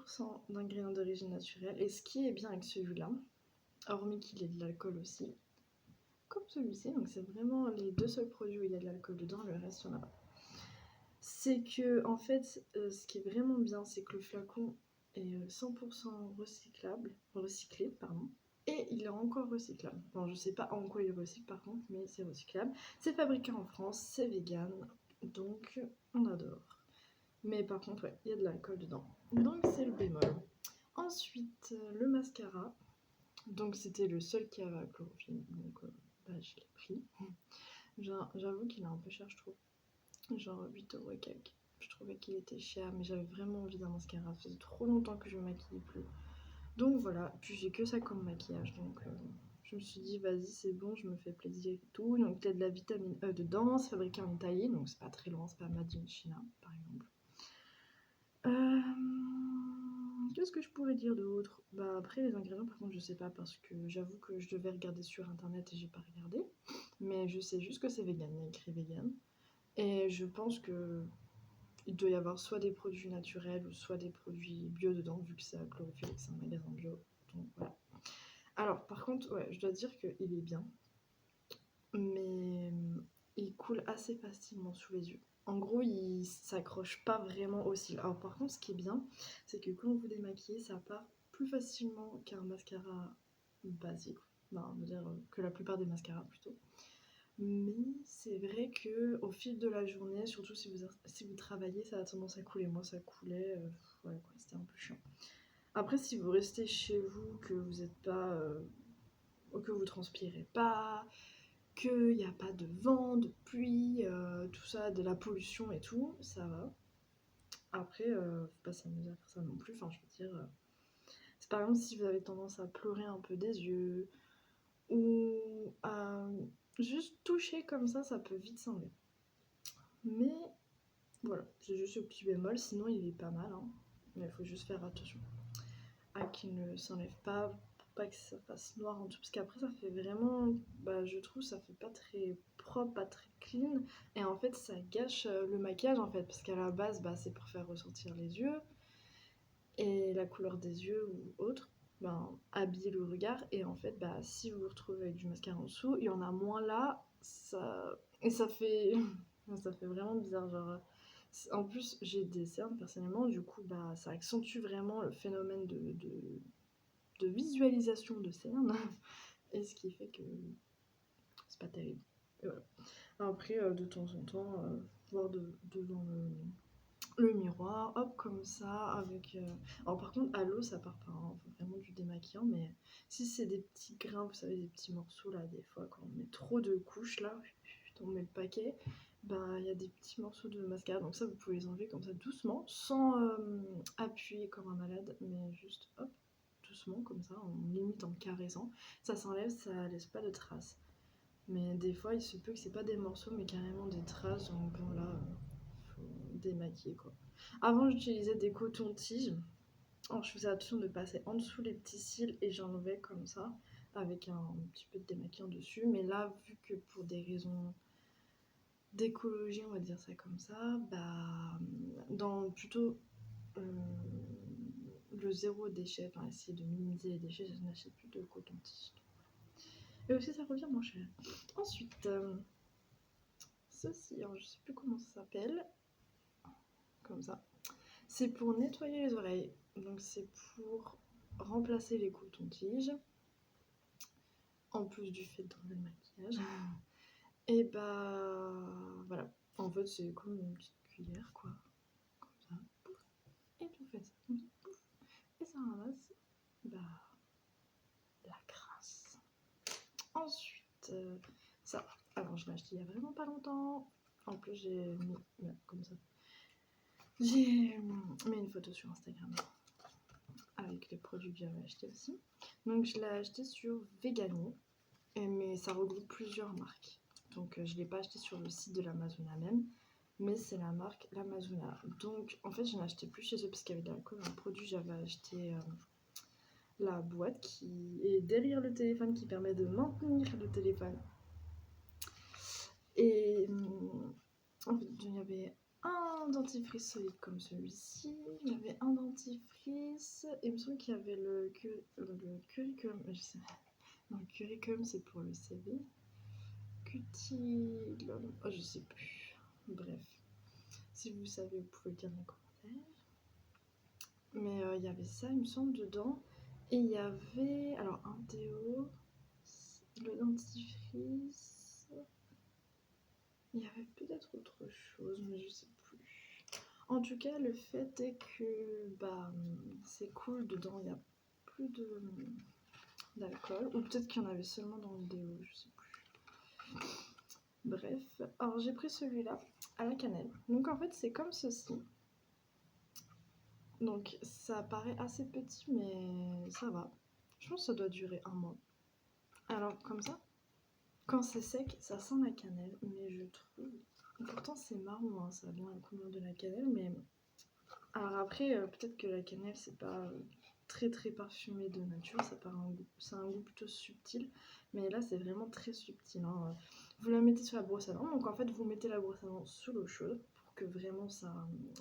100% d'ingrédients d'origine naturelle. Et ce qui est bien avec celui-là, hormis qu'il ait de l'alcool aussi, comme celui-ci, donc c'est vraiment les deux seuls produits où il y a de l'alcool dedans, le reste il n'y en a pas. C'est que en fait, ce qui est vraiment bien, c'est que le flacon est 100% recyclé, pardon. Et il est encore recyclable. Bon, je sais pas en quoi il recycle par contre, mais c'est recyclable. C'est fabriqué en France, c'est vegan, donc on adore. Mais par contre, ouais, il y a de l'alcool dedans. Donc c'est le bémol. Ensuite, le mascara. Donc c'était le seul qui avait la chlorophylle, donc je l'ai pris. J'avoue qu'il est un peu cher, je trouve. Genre 8€ et quelques. Je trouvais qu'il était cher, mais j'avais vraiment envie d'un mascara. Ça faisait trop longtemps que je me maquillais plus. Donc voilà, puis j'ai que ça comme maquillage, donc je me suis dit vas-y c'est bon, je me fais plaisir et tout. Donc il y a de la vitamine E dedans, c'est fabriqué en Italie, donc c'est pas très loin, c'est pas made in China par exemple. Qu'est-ce que je pourrais dire d'autre? Bah après les ingrédients par contre je sais pas parce que j'avoue que je devais regarder sur internet et j'ai pas regardé. Mais je sais juste que c'est vegan, il y a écrit vegan. Et je pense que il doit y avoir soit des produits naturels ou soit des produits bio dedans, vu que c'est à chlorophylle et que c'est un magasin bio. Donc voilà. Alors par contre, ouais, je dois dire qu'il est bien, mais il coule assez facilement sous les yeux. En gros, il s'accroche pas vraiment au cils. Alors par contre, ce qui est bien, c'est que quand vous démaquillez, ça part plus facilement qu'un mascara basique. Enfin, on va dire que la plupart des mascaras plutôt. Mais c'est vrai que au fil de la journée, surtout si vous travaillez, ça a tendance à couler. Moi, ça coulait, ouais, quoi, c'était un peu chiant. Après, si vous restez chez vous, que vous n'êtes pas, que vous transpirez pas, qu'il n'y a pas de vent, de pluie, tout ça, de la pollution et tout, ça va. Après, faut pas s'amuser à faire ça non plus. Enfin, je veux dire, c'est par exemple si vous avez tendance à pleurer un peu des yeux ou à juste toucher comme ça peut vite s'enlever. Mais voilà, c'est juste ce petit bémol, sinon il est pas mal, hein. Mais il faut juste faire attention à qu'il ne s'enlève pas, pour pas que ça fasse noir en tout, parce qu'après ça fait vraiment, je trouve ça fait pas très propre, pas très clean, et en fait ça gâche le maquillage en fait, parce qu'à la base c'est pour faire ressortir les yeux, et la couleur des yeux ou autre, habille le regard, et en fait si vous vous retrouvez avec du mascara en dessous, il y en a moins là, et ça fait ça fait vraiment bizarre, genre en plus j'ai des cernes personnellement, du coup ça accentue vraiment le phénomène de visualisation de cernes et ce qui fait que c'est pas terrible. Et voilà. Après de temps en temps voir devant le miroir, hop, comme ça, avec... Alors par contre, à l'eau, ça part pas, hein, faut vraiment du démaquillant, mais si c'est des petits grains, vous savez, des petits morceaux, là, des fois, quand on met trop de couches, là, on met le paquet, il y a des petits morceaux de mascara, donc ça, vous pouvez les enlever comme ça, doucement, sans appuyer comme un malade, mais juste, hop, doucement, comme ça, limite en caressant, ça s'enlève, ça laisse pas de traces. Mais des fois, il se peut que c'est pas des morceaux, mais carrément des traces, donc bon, là... démaquiller quoi. Avant j'utilisais des cotons-tiges. Alors je faisais attention de passer en dessous les petits cils et j'enlevais comme ça avec un petit peu de démaquillant dessus. Mais là vu que pour des raisons d'écologie on va dire ça comme ça, dans plutôt le zéro déchet, enfin essayer de minimiser les déchets, je n'achète plus de coton-tige. Et aussi ça revient moins cher. Ensuite ceci, alors je sais plus comment ça s'appelle, comme ça. C'est pour nettoyer les oreilles, donc c'est pour remplacer les cotons-tiges, en plus du fait d'enlever le maquillage. Et voilà, en fait c'est comme une petite cuillère quoi, comme ça, pouf, et vous faites ça, comme ça, pouf, et ça ramasse la crasse. Ensuite, ça, alors je l'ai acheté il y a vraiment pas longtemps, en plus j'ai mis, comme ça, j'ai mis une photo sur Instagram avec les produits que j'avais achetés aussi. Donc je l'ai acheté sur Vegani, mais ça regroupe plusieurs marques. Donc je ne l'ai pas acheté sur le site de l'Amazona même, mais c'est la marque l'Amazona. Donc en fait je n'ai acheté plus chez eux parce qu'il y avait de l'alcool dans le produit. J'avais acheté la boîte qui est derrière le téléphone qui permet de maintenir le téléphone. Et en fait il y avait un dentifrice solide comme celui-ci. Il y avait un dentifrice. Et il me semble qu'il y avait le curriculum. Je sais pas. Non, le curriculum, c'est pour le CV. Cutilum. Oh, je sais plus. Bref. Si vous savez, vous pouvez le dire dans les commentaires. Mais il y avait ça, il me semble, dedans. Et il y avait, alors, un déo, le dentifrice. Il y avait peut-être autre chose, mais je sais plus. En tout cas, le fait est que c'est cool dedans, il n'y a plus d'alcool. Ou peut-être qu'il y en avait seulement dans le déo, je sais plus. Bref, alors j'ai pris celui-là à la cannelle. Donc en fait, c'est comme ceci. Donc ça paraît assez petit, mais ça va. Je pense que ça doit durer un mois. Alors comme ça, quand c'est sec, ça sent la cannelle, mais je trouve... Pourtant c'est marron, hein, ça a bien la couleur de la cannelle, mais... Alors après, peut-être que la cannelle, c'est pas très très parfumé de nature, ça a un goût plutôt subtil, mais là c'est vraiment très subtil, hein. Vous la mettez sur la brosse à dents, donc en fait vous mettez la brosse à dents sous l'eau chaude pour que vraiment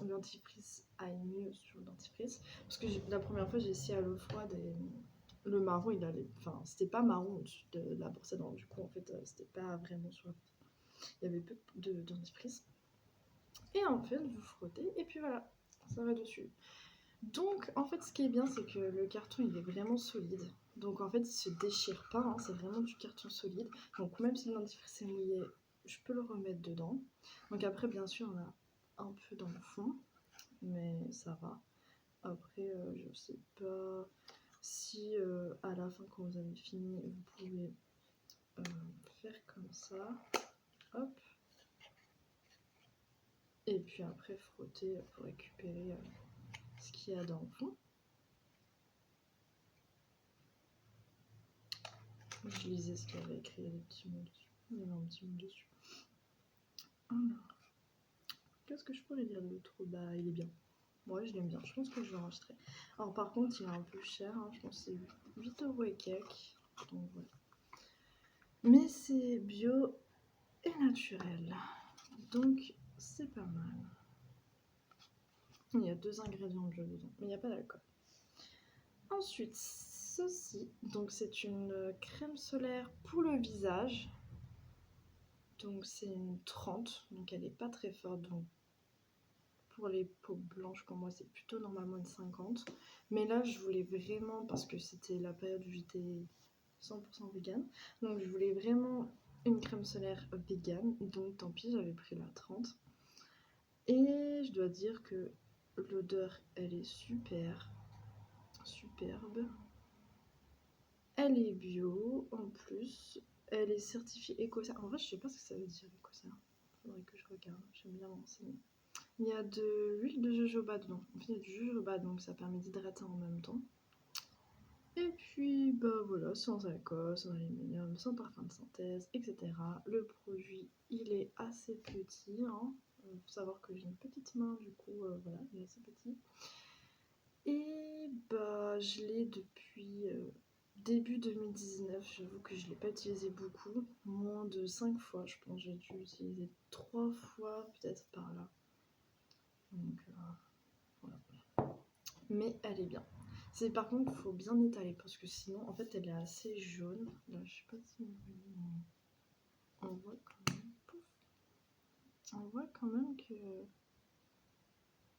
le dentifrice aille mieux sur le dentifrice, parce que la première fois j'ai essayé à l'eau froide et le marron il allait, enfin c'était pas marron au-dessus de la brosse à dents, du coup en fait c'était pas vraiment sur la... il y avait peu de dentifrice, et en fait vous frottez et puis voilà, ça va dessus. Donc en fait ce qui est bien c'est que le carton il est vraiment solide, donc en fait il se déchire pas, hein, c'est vraiment du carton solide, donc même si le dentifrice est mouillé je peux le remettre dedans. Donc après bien sûr on a un peu dans le fond, mais ça va. Après je sais pas si à la fin quand vous avez fini vous pouvez faire comme ça, hop, et puis après frotter pour récupérer ce qu'il y a dans le fond. Je lisais ce qu'il y avait écrit, il y avait des petits mots dessus. Il y avait un petit mot dessus. Alors, qu'est-ce que je pourrais dire d'autre? Bah, il est bien. Ouais, je l'aime bien. Je pense que je vais enregistrer. Alors, par contre, il est un peu cher. Hein. Je pense que c'est 8 € et quelques. Donc, voilà. Mais c'est bio et naturel. Donc, c'est pas mal. Il y a 2 ingrédients bio dedans, mais il n'y a pas d'alcool. Ensuite, ceci. Donc, c'est une crème solaire pour le visage. Donc c'est une 30, donc elle n'est pas très forte. Donc pour les peaux blanches comme moi, c'est plutôt normalement une 50. Mais là, je voulais vraiment, parce que c'était la période où j'étais 100% vegan, donc je voulais vraiment une crème solaire vegan. Donc tant pis, j'avais pris la 30. Et je dois dire que l'odeur, elle est super, superbe. Elle est bio en plus. Elle est certifiée Ecocer. En vrai, je sais pas ce que ça veut dire Ecocer. Faudrait que je regarde. J'aime bien m'enseigner. Il y a de l'huile de jojoba dedans. En fait, il y a du jojoba, donc ça permet d'hydrater en même temps. Et puis, bah voilà, sans alcool, sans aluminium, sans parfum de synthèse, etc. Le produit, il est assez petit. Hein. Faut savoir que j'ai une petite main, du coup, voilà, il est assez petit. Et bah, je l'ai depuis début 2019. J'avoue que je ne l'ai pas utilisé beaucoup. Moins de 5 fois, je pense. J'ai dû l'utiliser 3 fois, peut-être par là. Donc, voilà. Mais elle est bien. C'est par contre, il faut bien étaler parce que sinon, en fait, elle est assez jaune. Là, je sais pas si vous voyez, mais on voit quand même. Pouf. On voit quand même que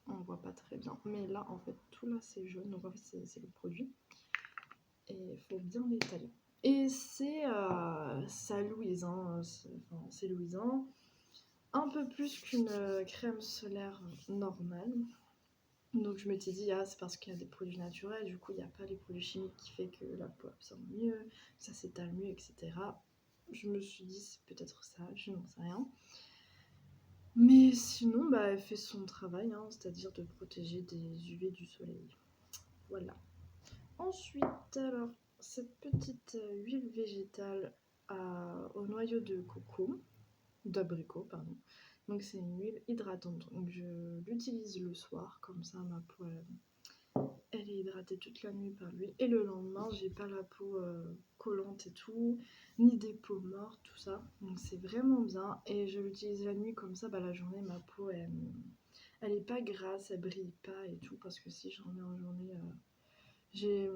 on voit pas très bien. Mais là, en fait, tout là, c'est jaune. Donc en fait, c'est le produit. Et il faut bien l'étaler. Et ça louise, hein. C'est louisant. Un peu plus qu'une crème solaire normale. Donc je m'étais dit, c'est parce qu'il y a des produits naturels, du coup il n'y a pas les produits chimiques qui fait que la peau absorbe mieux, ça s'étale mieux, etc. Je me suis dit, c'est peut-être ça, je n'en sais rien. Mais sinon, elle fait son travail, hein, c'est-à-dire de protéger des UV du soleil. Voilà. Ensuite, alors, cette petite huile végétale au noyau de coco, d'abricot, pardon. Donc c'est une huile hydratante. Donc je l'utilise le soir, comme ça ma peau elle est hydratée toute la nuit par l'huile. Et le lendemain, j'ai pas la peau collante et tout, ni des peaux mortes, tout ça. Donc c'est vraiment bien. Et je l'utilise la nuit, comme ça, la journée, ma peau Elle est pas grasse, elle brille pas et tout, parce que si j'en mets en journée, j'ai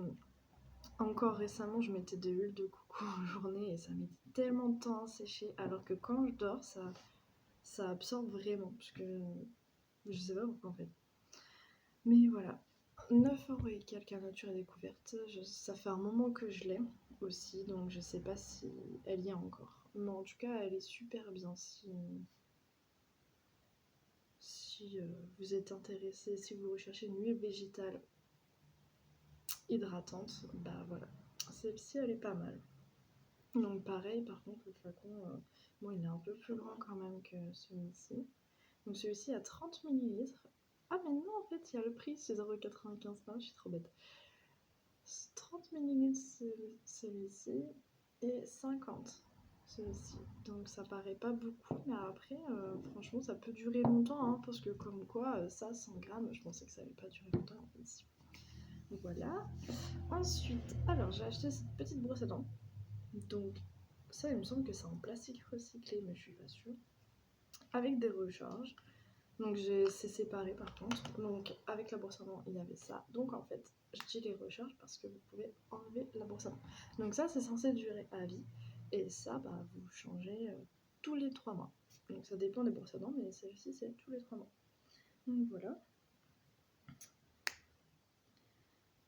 encore récemment, je mettais de l'huile de coco en journée et ça met tellement de temps à sécher, alors que quand je dors, ça absorbe vraiment, parce que je sais pas pourquoi en fait. Mais voilà, 9 € et quelques à Nature et Découverte, ça fait un moment que je l'ai aussi, donc je sais pas si elle y est encore. Mais en tout cas, elle est super bien si vous êtes intéressé, si vous recherchez une huile végétale hydratante, bah voilà, celle-ci elle est pas mal. Donc pareil, par contre le flacon, bon il est un peu plus grand quand même que celui-ci. Donc celui-ci a 30 millilitres. Ah mais non en fait il y a le prix, c'est 0,95€, je suis trop bête. 30 millilitres celui-ci et 50 celui-ci. Donc ça paraît pas beaucoup, mais après franchement ça peut durer longtemps, hein, parce que comme quoi ça 100 grammes, je pensais que ça allait pas durer longtemps en fait. Donc voilà. Ensuite, alors j'ai acheté cette petite brosse à dents. Donc ça il me semble que c'est en plastique recyclé, mais je suis pas sûre. Avec des recharges. Donc c'est séparé par contre. Donc avec la brosse à dents il y avait ça. Donc en fait je dis les recharges parce que vous pouvez enlever la brosse à dents. Donc ça c'est censé durer à vie. Et ça bah vous changez tous les 3 mois. Donc ça dépend des brosses à dents, mais celle-ci c'est tous les 3 mois. Donc voilà.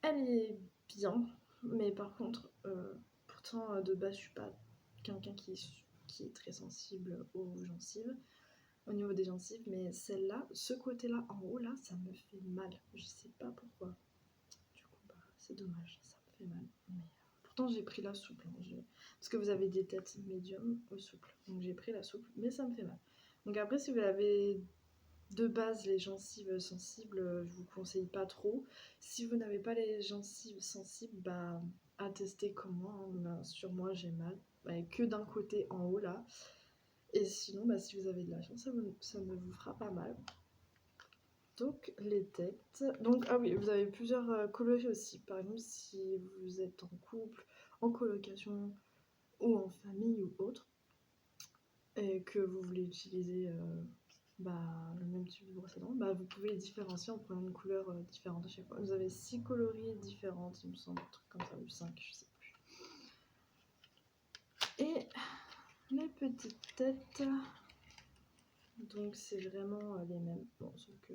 Elle est bien, mais par contre pourtant de base je suis pas quelqu'un qui est très sensible aux gencives. Au niveau des gencives, mais celle-là, ce côté-là en haut là, ça me fait mal. Je sais pas pourquoi. Du coup, bah, c'est dommage, ça me fait mal. Mais pourtant, j'ai pris la souple, hein, parce que vous avez des têtes médium ou souples. Donc j'ai pris la souple, mais ça me fait mal. Donc après, si vous avez de base les gencives sensibles, je vous conseille pas trop. Si vous n'avez pas les gencives sensibles, bah à tester comme moi. Hein. Bah, sur moi, j'ai mal, bah, que d'un côté en haut là. Et sinon, bah, si vous avez de la chance, ça ne vous fera pas mal. Donc, les têtes. Donc, ah oui, vous avez plusieurs coloris aussi. Par exemple, si vous êtes en couple, en colocation ou en famille ou autre, et que vous voulez utiliser bah, le même type de brosse à dents, bah, vous pouvez les différencier en prenant une couleur différente à chaque fois. Vous avez 6 coloris différentes, il me semble, un truc comme ça, ou 5, je sais plus. Et les petites têtes. Donc c'est vraiment les mêmes. Bon, sauf que...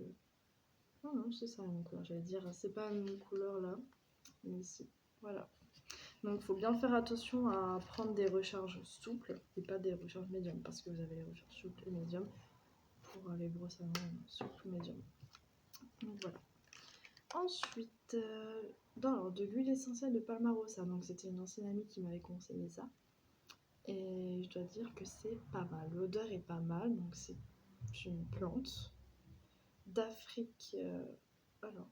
Non, non, c'est ça la même couleur. J'allais dire, c'est pas la même couleur là. Mais si. Voilà. Donc il faut bien faire attention à prendre des recharges souples et pas des recharges médium. Parce que vous avez les recharges souples et médium pour les brosses à dents souples médium. Donc voilà. Ensuite, dans l'ordre de l'huile essentielle de Palmarosa. Donc c'était une ancienne amie qui m'avait conseillé ça. Et je dois dire que c'est pas mal. L'odeur est pas mal. Donc c'est une plante d'Afrique. Alors,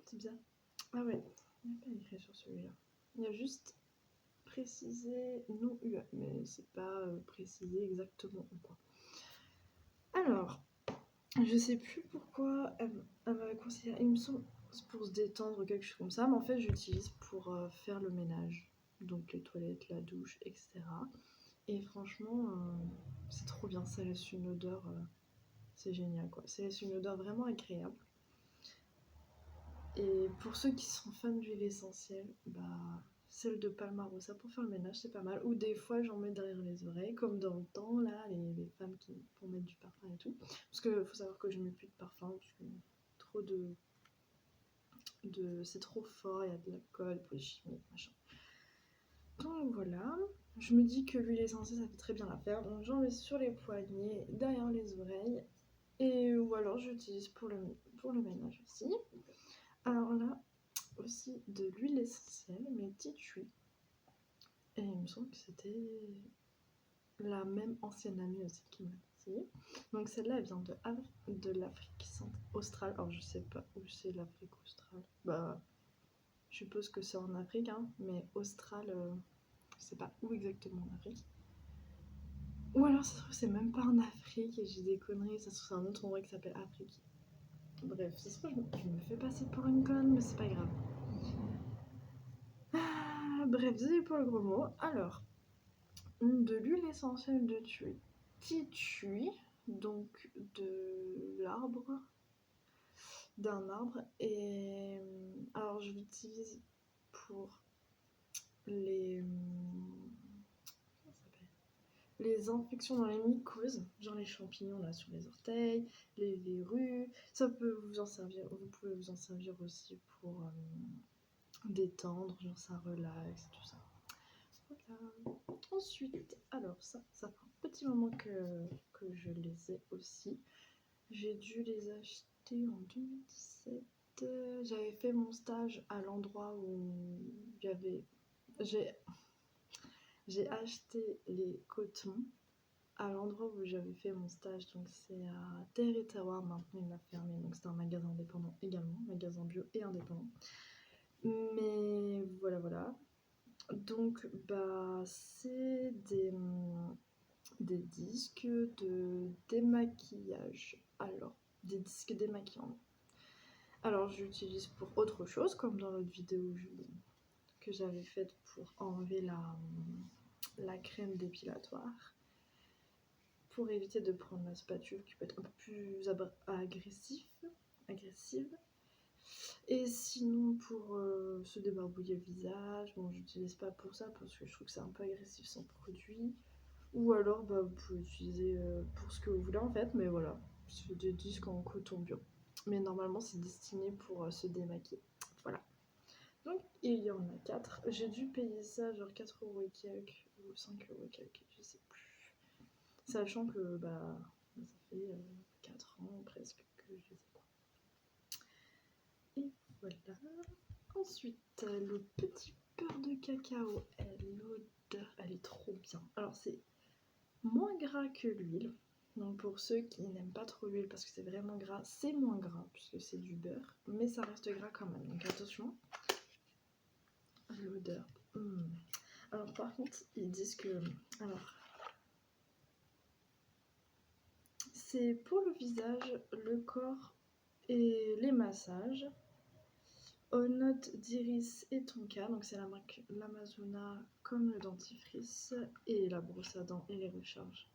c'est bizarre. Ah ouais, il n'y a pas écrit sur celui-là. Il y a juste précisé non UE, mais c'est pas précisé exactement ou quoi. Alors, je sais plus pourquoi elle m'avait conseillé. Il me semble pour se détendre ou quelque chose comme ça, mais en fait j'utilise pour faire le ménage, donc les toilettes, la douche, etc. Et franchement, c'est trop bien, ça laisse une odeur, c'est génial quoi. Ça laisse une odeur vraiment agréable. Et pour ceux qui sont fans d'huile essentielle, bah celle de Palmarosa pour faire le ménage c'est pas mal. Ou des fois j'en mets derrière les oreilles, comme dans le temps là, les femmes qui pour mettre du parfum et tout. Parce que faut savoir que je mets plus de parfum, parce que trop c'est trop fort, il y a de l'alcool, pour les chimiques, machin. Donc voilà, je me dis que l'huile essentielle ça fait très bien l'affaire. Donc j'en mets sur les poignets, derrière les oreilles, et ou alors j'utilise pour le ménage aussi. Alors là, aussi de l'huile essentielle, mais tea tree. Et il me semble que c'était la même ancienne amie aussi qui m'a conseillé. Donc celle-là, elle vient de l'Afrique australe. Alors je sais pas où c'est l'Afrique australe. Bah, je suppose que c'est en Afrique, hein, mais australe, je sais pas où exactement en Afrique. Ou alors ça se trouve c'est même pas en Afrique et j'ai des conneries, ça se trouve c'est un autre endroit qui s'appelle Afrique. Bref, ça se trouve je me fais passer pour une conne, mais c'est pas grave. Bref, désolé pour le gros mot. Alors, de l'huile essentielle de tuile. constitue donc d'un arbre. Et alors je l'utilise pour les les infections dans les mycoses, genre les champignons là sur les orteils, les verrues. Ça peut vous en servir, vous pouvez vous en servir aussi pour détendre, genre ça relaxe, tout ça. Voilà. Ensuite, alors ça fait un petit moment que je les ai aussi. J'ai dû les acheter en 2017. J'avais fait mon stage à l'endroit où j'ai acheté les cotons à l'endroit où j'avais fait mon stage, donc c'est à Terre et Terroir, maintenant il l'a fermé, donc c'est un magasin indépendant également, magasin bio et indépendant. Mais voilà. Donc c'est des disques de démaquillage. Alors, des disques démaquillants. Alors j'utilise pour autre chose, comme dans l'autre vidéo que j'avais faite pour enlever la crème dépilatoire. Pour éviter de prendre la spatule qui peut être un peu plus agressive. Et sinon pour se débarbouiller le visage, bon j'utilise pas pour ça parce que je trouve que c'est un peu agressif sans produit. Ou alors vous pouvez utiliser pour ce que vous voulez en fait, mais voilà, c'est des disques en coton bio. Mais normalement c'est destiné pour se démaquiller. Voilà. Donc il y en a 4. J'ai dû payer ça genre 4€ et quelques, ou 5€ et quelques, je sais plus. Sachant que ça fait 4 ans presque que je les ai pas. Et voilà. Ensuite, le petit beurre de cacao, l'odeur, elle est trop bien. Alors c'est moins gras que l'huile. Donc pour ceux qui n'aiment pas trop l'huile parce que c'est vraiment gras, c'est moins gras puisque c'est du beurre, mais ça reste gras quand même. Donc attention. L'odeur. Alors par contre, ils disent que... c'est pour le visage, le corps et les massages. Aux notes d'iris et tonka, donc c'est la marque l'Amazona comme le dentifrice et la brosse à dents et les recharges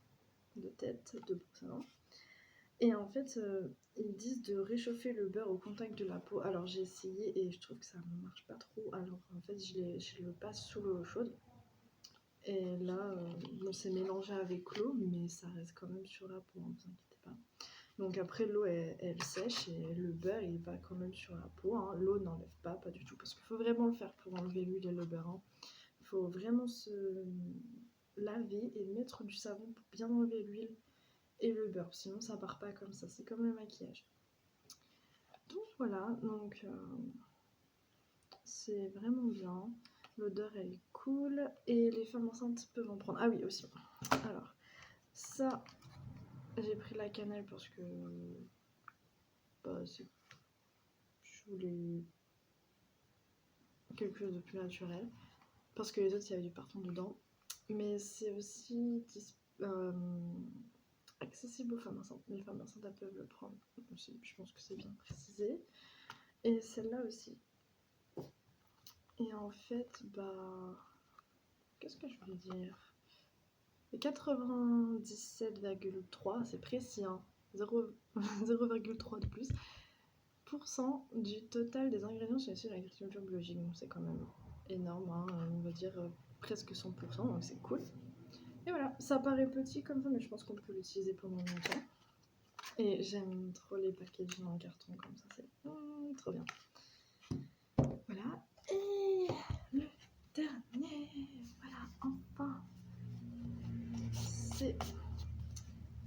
de tête de brosse à dents. Et en fait, ils disent de réchauffer le beurre au contact de la peau. Alors j'ai essayé et je trouve que ça ne marche pas trop. Alors en fait, je le passe sous l'eau chaude. Et là, c'est mélangé avec l'eau, mais ça reste quand même sur la peau, ne vous inquiétez pas. Donc après l'eau elle sèche et le beurre il va quand même sur la peau. Hein. L'eau n'enlève pas du tout parce qu'il faut vraiment le faire pour enlever l'huile et le beurre. Hein. Il faut vraiment se laver et mettre du savon pour bien enlever l'huile et le beurre. Sinon ça part pas comme ça, c'est comme le maquillage. Donc voilà, c'est vraiment bien. L'odeur elle est cool et les femmes enceintes peuvent en prendre. Ah oui aussi. Alors ça... j'ai pris la cannelle parce que je voulais quelque chose de plus naturel. Parce que les autres, il y avait du parfum dedans. Mais c'est aussi accessible aux femmes enceintes. Les femmes enceintes, elles peuvent le prendre. Je pense que c'est bien précisé. Et celle-là aussi. Et en fait, qu'est-ce que je voulais dire ? 97,3, c'est précis, hein. 0,3 de plus. % du total des ingrédients sont issus de l'agriculture biologique. Donc c'est quand même énorme, hein. On va dire presque 100%, donc c'est cool. Et voilà, ça paraît petit comme ça, mais je pense qu'on peut l'utiliser pendant longtemps. Et j'aime trop les packaging en carton comme ça, c'est trop bien. Voilà, et le dernier, voilà, enfin, c'est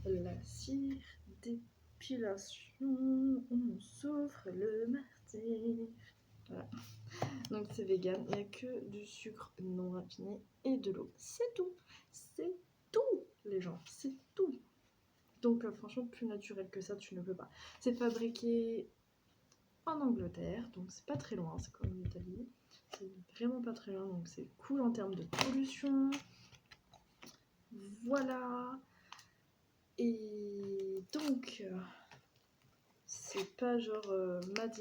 la cire d'épilation. On souffre le martyr. Voilà. Donc c'est vegan, il n'y a que du sucre non raffiné et de l'eau. C'est tout les gens, c'est tout. Donc franchement plus naturel que ça tu ne peux pas. C'est fabriqué en Angleterre, donc c'est pas très loin, c'est comme l'Italie. C'est vraiment pas très loin, donc c'est cool en termes de pollution. Voilà. Et donc c'est pas genre